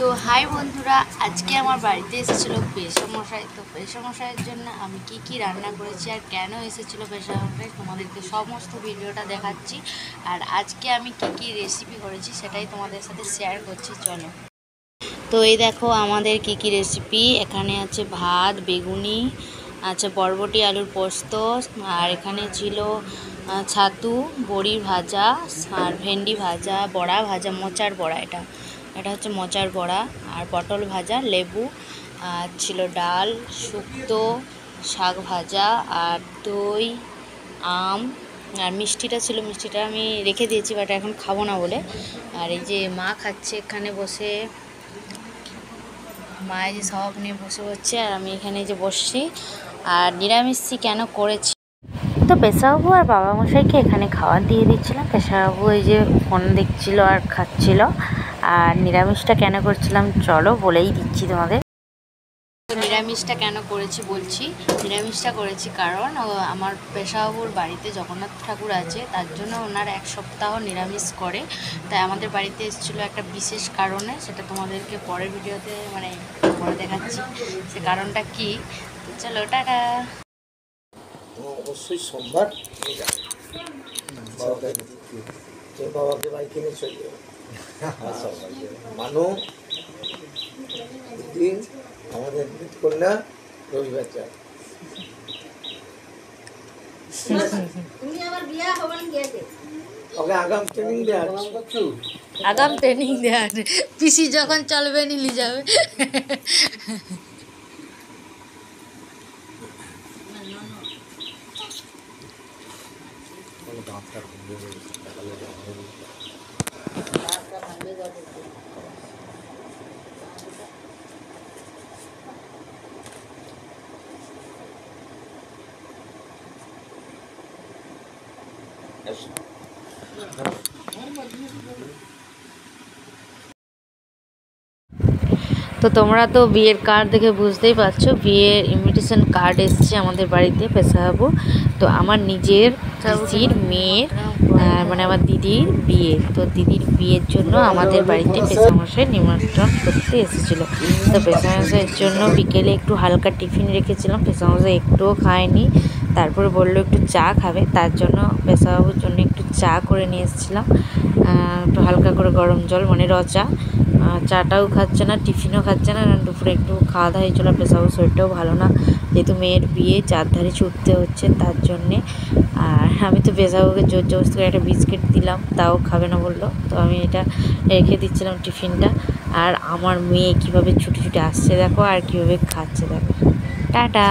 তো হাই বন্ধুরা, আজকে আমার বাড়িতে এসেছিলো পেশামশাই। তো পেশামশাইয়ের জন্য আমি কি রান্না করেছি আর কেন এসেছিলো পেশামশাই তোমাদেরকে সমস্ত ভিডিওটা দেখাচ্ছি। আর আজকে আমি কি রেসিপি করেছি সেটাই তোমাদের সাথে শেয়ার করছি, চলো। তো এই দেখো আমাদের কি রেসিপি। এখানে আছে ভাত, বেগুনি, আচ্ছা বরবটি আলুর পোস্ত, আর এখানে ছিল ছাতু, বড়ি ভাজা, আর ভেন্ডি ভাজা, বড়া ভাজা, মোচার বড়া, এটা হচ্ছে মোচার বড়া, আর পটল ভাজা, লেবু, আর ছিল ডাল, শুক্তো, শাক ভাজা, আর দই, আম, আর মিষ্টিটা ছিল। মিষ্টিটা আমি রেখে দিয়েছি, বাট এখন খাবো না বলে। আর এই যে মা খাচ্ছে এখানে বসে, মায়ের যে সব নিয়ে বসে হচ্ছে, আর আমি এখানে যে বসছি। আর নিরামিষি কেন করেছি, তো পেশাবাবু আর বাবা মশাইকে এখানে খাবার দিয়ে দিচ্ছিলাম। পেশাবাবু এই যে ফোন দেখছিল আর খাচ্ছিল। আর নিরামিষটা কেন করছিলাম চলো বলেই দিচ্ছি তোমাদের। নিরামিষটা কেন করেছি বলছি। নিরামিষটা করেছি কারণ আমার পেশাবাবুর বাড়িতে জগন্নাথ ঠাকুর আছে, তার জন্য ওনারা এক সপ্তাহ নিরামিষ করে। তাই আমাদের বাড়িতে এসেছিলো একটা বিশেষ কারণে, সেটা তোমাদেরকে পরের ভিডিওতে পরে দেখাচ্ছি সে কারণটা কি। তো চলো টাটা। অবশ্যই সোমবার বাবাকে বাইক কিনে চলে মানু দিন আমাদের কন্যা রবিবার যায়। আগাম ট্রেনিং দেওয়া, আগাম ট্রেনিং দেওয়া, পিসি যখন চলবে নিলি যাবে। তো তোমরা তো বিয়ের কার্ড দেখে বুঝতেই পারছো, বিয়ের ইনভিটেশন কার্ড এসছে আমাদের বাড়িতে পেশাবু। তো আমার নিজের পিসির মেয়ের মানে আমার দিদির বিয়ে, তো দিদির বিয়ের জন্য আমাদের বাড়িতে পেশামশাই নিমন্ত্রণ করতে এসেছিলো। তো পেশামশাইয়ের জন্য বিকেলে একটু হালকা টিফিন রেখেছিলাম, পেশামশাই একটুও খায়নি। তারপরে বললো একটু চা খাবে, তার জন্য পেশাবাবুর জন্য একটু চা করে নিয়ে এসেছিলাম, একটু হালকা করে গরম জল, মানে রচা। চাটাও খাচ্ছে না, টিফিনও খাচ্ছে না, দুপুরে একটু খাওয়া দাওয়া হয়েছিল। পেশাবাবুর শরীরটাও ভালো না, যেহেতু মেয়ের বিয়ে চারধারে ছুটতে হচ্ছে তার জন্যে। আর আমি তো পেশাবাবুকে জোর জবরদস্তি করে একটা বিস্কিট দিলাম, তাও খাবে না বললো। তো আমি এটা রেখে দিচ্ছিলাম টিফিনটা। আর আমার মেয়ে কীভাবে ছুটে ছুটে আসছে দেখো, আর কীভাবে খাচ্ছে দেখো। টাটা।